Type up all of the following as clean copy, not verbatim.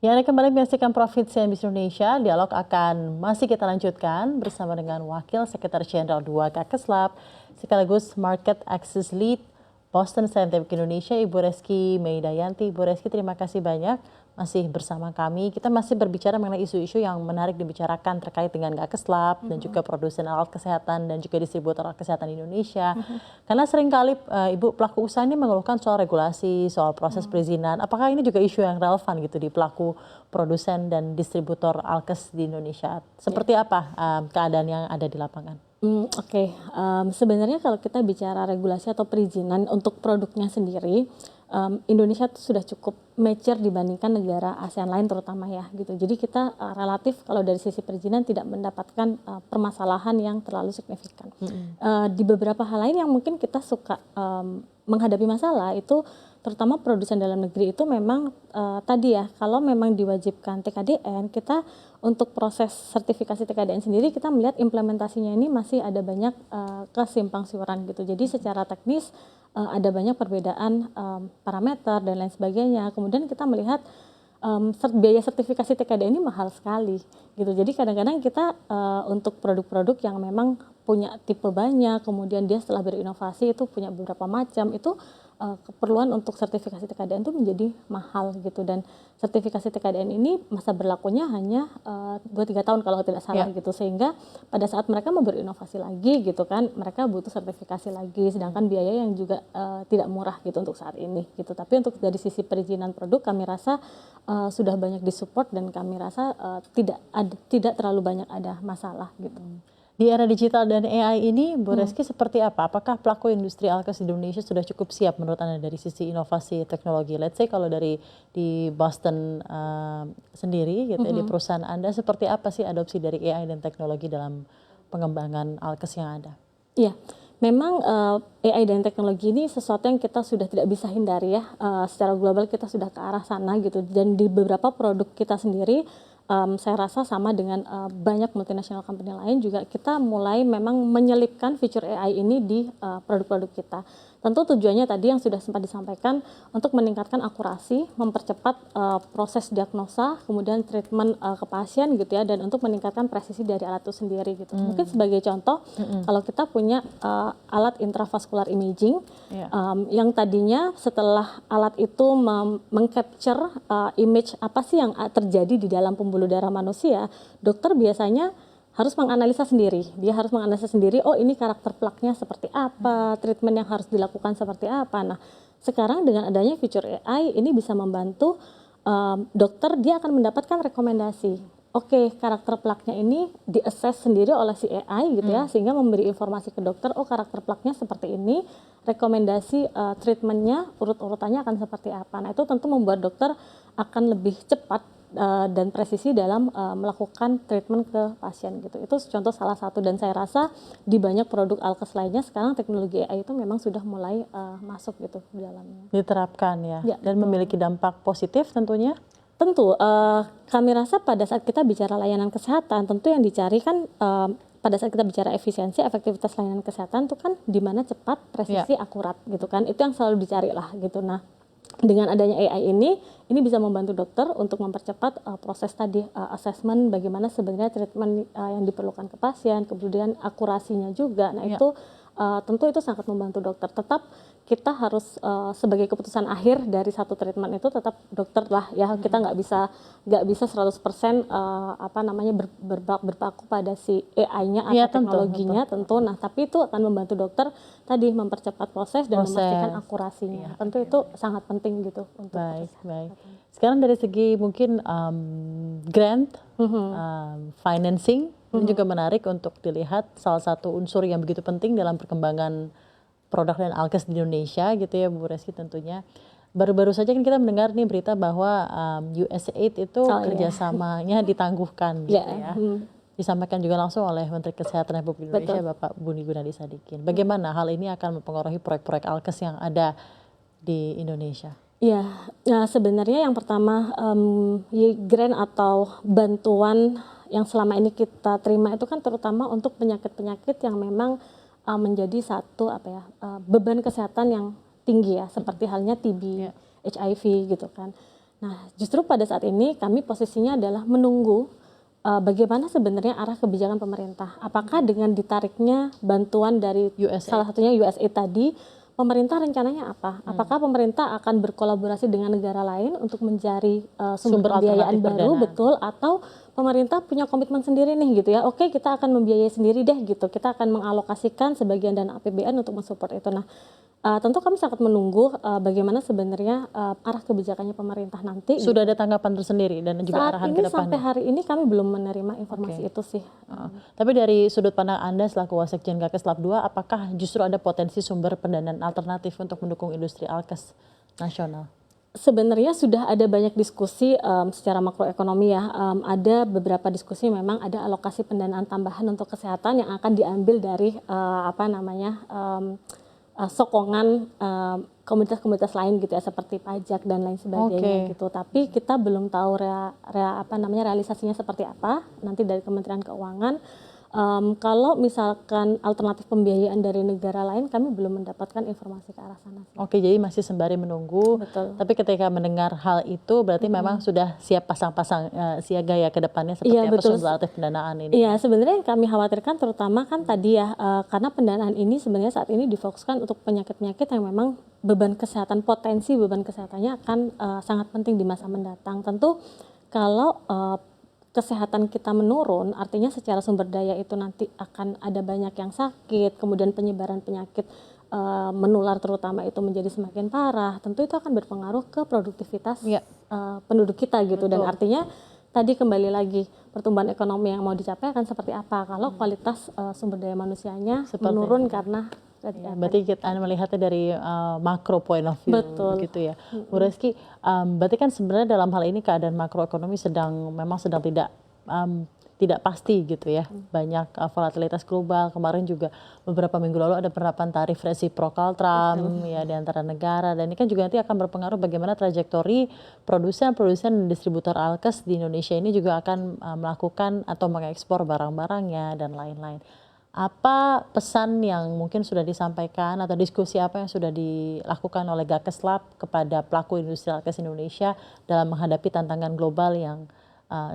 Ya, Anda kembali menyaksikan Profit CNBC Indonesia. Dialog akan masih kita lanjutkan bersama dengan Wakil Sekretaris Jenderal 2 Kakeslab, sekaligus Market Access Lead Boston Scientific Indonesia, Ibu Reski Meidayanti. Ibu Reski, terima kasih banyak masih bersama kami. Kita masih berbicara mengenai isu-isu yang menarik dibicarakan terkait dengan Kakeslab dan juga produsen alat kesehatan dan juga distributor alat kesehatan di Indonesia. Karena seringkali Ibu pelaku usaha ini mengeluhkan soal regulasi, soal proses perizinan. Apakah ini juga isu yang relevan gitu di pelaku produsen dan distributor alkes di Indonesia? Seperti apa keadaan yang ada di lapangan? Oke. Sebenarnya kalau kita bicara regulasi atau perizinan untuk produknya sendiri, Indonesia tuh sudah cukup mature dibandingkan negara ASEAN lain terutama ya gitu. Jadi kita relatif kalau dari sisi perizinan tidak mendapatkan permasalahan yang terlalu signifikan. Di beberapa hal lain yang mungkin kita suka menghadapi masalah itu terutama produsen dalam negeri itu memang tadi ya, kalau memang diwajibkan TKDN, kita untuk proses sertifikasi TKDN sendiri kita melihat implementasinya ini masih ada banyak kesimpang siuran gitu. Jadi secara teknis ada banyak perbedaan parameter dan lain sebagainya. Kemudian kita melihat biaya sertifikasi TKDN ini mahal sekali gitu. Jadi kadang-kadang kita untuk produk-produk yang memang punya tipe banyak, kemudian dia setelah berinovasi itu punya beberapa macam, itu keperluan untuk sertifikasi TKDN itu menjadi mahal gitu. Dan sertifikasi TKDN ini masa berlakunya hanya 2-3 tahun kalau tidak salah gitu, sehingga pada saat mereka mau berinovasi lagi gitu kan, mereka butuh sertifikasi lagi, sedangkan biaya yang juga tidak murah gitu untuk saat ini gitu. Tapi untuk dari sisi perizinan produk kami rasa sudah banyak disupport dan kami rasa tidak terlalu banyak ada masalah gitu. Di era digital dan AI ini, Bu Reski, seperti apa? Apakah pelaku industri alkes di Indonesia sudah cukup siap menurut Anda dari sisi inovasi teknologi? Let's say kalau di Boston sendiri, gitu ya, di perusahaan Anda, seperti apa sih adopsi dari AI dan teknologi dalam pengembangan alkes yang ada? Iya, memang AI dan teknologi ini sesuatu yang kita sudah tidak bisa hindari ya. Secara global kita sudah ke arah sana gitu. Dan di beberapa produk kita sendiri, saya rasa sama dengan banyak multinational company lain juga kita mulai memang menyelipkan fitur AI ini di produk-produk kita. Tentu tujuannya tadi yang sudah sempat disampaikan untuk meningkatkan akurasi, mempercepat proses diagnosa, kemudian treatment ke pasien gitu ya, dan untuk meningkatkan presisi dari alat itu sendiri gitu. Mungkin sebagai contoh, kalau kita punya alat intravascular imaging yang tadinya setelah alat itu mengcapture image apa sih yang terjadi di dalam pembuluh darah manusia, dokter biasanya harus menganalisa sendiri. Dia harus menganalisa sendiri, oh ini karakter plaknya seperti apa, treatment yang harus dilakukan seperti apa. Nah, sekarang dengan adanya fitur AI ini bisa membantu dokter, dia akan mendapatkan rekomendasi. Oke, karakter plaknya ini di-assess sendiri oleh si AI gitu ya, sehingga memberi informasi ke dokter, oh karakter plaknya seperti ini, rekomendasi treatmentnya, urut-urutannya akan seperti apa. Nah, itu tentu membuat dokter akan lebih cepat dan presisi dalam melakukan treatment ke pasien gitu. Itu contoh salah satu, dan saya rasa di banyak produk alkes lainnya sekarang teknologi AI itu memang sudah mulai masuk gitu di dalamnya. Diterapkan ya, dan memiliki dampak positif tentunya? Tentu, kami rasa pada saat kita bicara layanan kesehatan, tentu yang dicari kan pada saat kita bicara efisiensi, efektivitas layanan kesehatan itu kan di mana cepat, presisi, akurat gitu kan. Itu yang selalu dicari lah gitu. Nah, dengan adanya AI ini bisa membantu dokter untuk mempercepat proses tadi assessment bagaimana sebenarnya treatment yang diperlukan ke pasien, kemudian akurasinya juga. Nah itu tentu itu sangat membantu dokter. Tetap kita harus sebagai keputusan akhir dari satu treatment itu tetap dokter lah ya. Kita nggak bisa 100% berpaku pada si AI-nya atau teknologinya tentu. Nah tapi itu akan membantu dokter tadi mempercepat proses dan memastikan akurasinya. Tentu itu sangat penting gitu untuk baik. Sekarang dari segi mungkin grant, financing, ini juga menarik untuk dilihat, salah satu unsur yang begitu penting dalam perkembangan produk dan alkes di Indonesia gitu ya Bu Reski tentunya. Baru-baru saja kan kita mendengar nih berita bahwa USAID itu kerjasamanya ditangguhkan gitu ya. Disampaikan juga langsung oleh Menteri Kesehatan Republik Indonesia Bapak Budi Gunadi Sadikin. Bagaimana hal ini akan mempengaruhi proyek-proyek alkes yang ada di Indonesia? Ya, sebenarnya yang pertama grant atau bantuan yang selama ini kita terima itu kan terutama untuk penyakit-penyakit yang memang menjadi satu beban kesehatan yang tinggi ya, seperti halnya TB, HIV gitu kan. Nah, justru pada saat ini kami posisinya adalah menunggu bagaimana sebenarnya arah kebijakan pemerintah. Apakah dengan ditariknya bantuan dari USA. salah satunya USA tadi, pemerintah rencananya apa? Apakah pemerintah akan berkolaborasi dengan negara lain untuk mencari sumber pembiayaan alternatif baru, pendanaan. betul? Atau pemerintah punya komitmen sendiri nih gitu ya? Oke, kita akan membiayai sendiri deh gitu. Kita akan mengalokasikan sebagian dana APBN untuk mensupport itu. Nah, tentu kami sangat menunggu bagaimana sebenarnya arah kebijakannya pemerintah nanti. Sudah ada tanggapan tersendiri dan juga Saat arahan ini ke depannya? sampai hari ini kami belum menerima informasi Oke. itu sih. Tapi dari sudut pandang Anda selaku Wasekjen Gakes Lab 2, apakah justru ada potensi sumber pendanaan alternatif untuk mendukung industri alkes nasional? Sebenarnya sudah ada banyak diskusi secara makroekonomi ya. Ada beberapa diskusi memang ada alokasi pendanaan tambahan untuk kesehatan yang akan diambil dari sokongan komunitas-komunitas lain gitu ya, seperti pajak dan lain sebagainya gitu. Tapi kita belum tahu realisasinya seperti apa nanti dari Kementerian Keuangan. Kalau misalkan alternatif pembiayaan dari negara lain, kami belum mendapatkan informasi ke arah sana. Oke, jadi masih sembari menunggu. Betul. Tapi ketika mendengar hal itu, berarti memang sudah siap pasang-pasang siaga ya ke depannya seperti Iya, apa betul. sumber alternatif pendanaan ini? Iya, sebenarnya yang kami khawatirkan terutama kan tadi ya, karena pendanaan ini sebenarnya saat ini difokuskan untuk penyakit-penyakit yang memang potensi beban kesehatannya akan sangat penting di masa mendatang. Tentu kalau kesehatan kita menurun, artinya secara sumber daya itu nanti akan ada banyak yang sakit, kemudian penyebaran penyakit menular terutama itu menjadi semakin parah, tentu itu akan berpengaruh ke produktivitas penduduk kita gitu. Dan artinya tadi kembali lagi pertumbuhan ekonomi yang mau dicapai akan seperti apa kalau kualitas sumber daya manusianya menurun karena berarti kita melihatnya dari makro point of view. Betul. Gitu ya. Bu Reski, berarti kan sebenarnya dalam hal ini keadaan makroekonomi memang sedang tidak pasti gitu ya. Banyak volatilitas global. Kemarin juga beberapa minggu lalu ada penerapan tarif resiprokal Trump ya di antara negara, dan ini kan juga nanti akan berpengaruh bagaimana trajektori produsen dan distributor alkes di Indonesia ini juga akan melakukan atau mengekspor barang-barangnya dan lain-lain. Apa pesan yang mungkin sudah disampaikan atau diskusi apa yang sudah dilakukan oleh Gakes Lab kepada pelaku industri alkes Indonesia dalam menghadapi tantangan global yang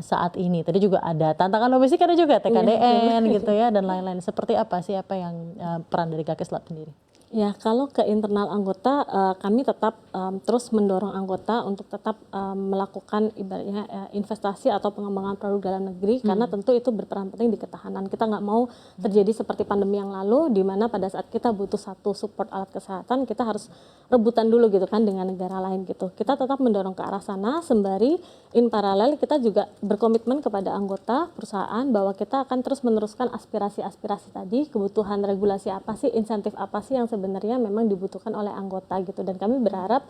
saat ini? Tadi juga ada tantangan domestik, ada juga TKDN gitu ya dan lain-lain. Seperti apa sih yang peran dari Gakes Lab sendiri? Ya, kalau ke internal anggota, kami tetap terus mendorong anggota untuk tetap melakukan ibaratnya investasi atau pengembangan produk dalam negeri, karena tentu itu berperan penting di ketahanan. Kita nggak mau terjadi seperti pandemi yang lalu, di mana pada saat kita butuh satu support alat kesehatan, kita harus rebutan dulu gitu kan dengan negara lain gitu. Kita tetap mendorong ke arah sana, sembari in paralel kita juga berkomitmen kepada anggota perusahaan bahwa kita akan terus meneruskan aspirasi-aspirasi tadi, kebutuhan regulasi apa sih, insentif apa sih yang sebenarnya memang dibutuhkan oleh anggota gitu. Dan kami berharap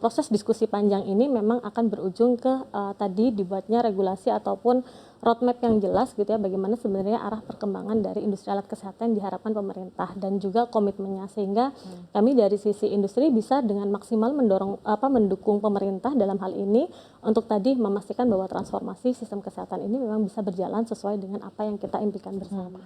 proses diskusi panjang ini memang akan berujung ke tadi dibuatnya regulasi ataupun roadmap yang jelas gitu ya, bagaimana sebenarnya arah perkembangan dari industri alat kesehatan yang diharapkan pemerintah dan juga komitmennya, sehingga kami dari sisi industri bisa dengan maksimal mendukung pemerintah dalam hal ini untuk tadi memastikan bahwa transformasi sistem kesehatan ini memang bisa berjalan sesuai dengan apa yang kita impikan bersama.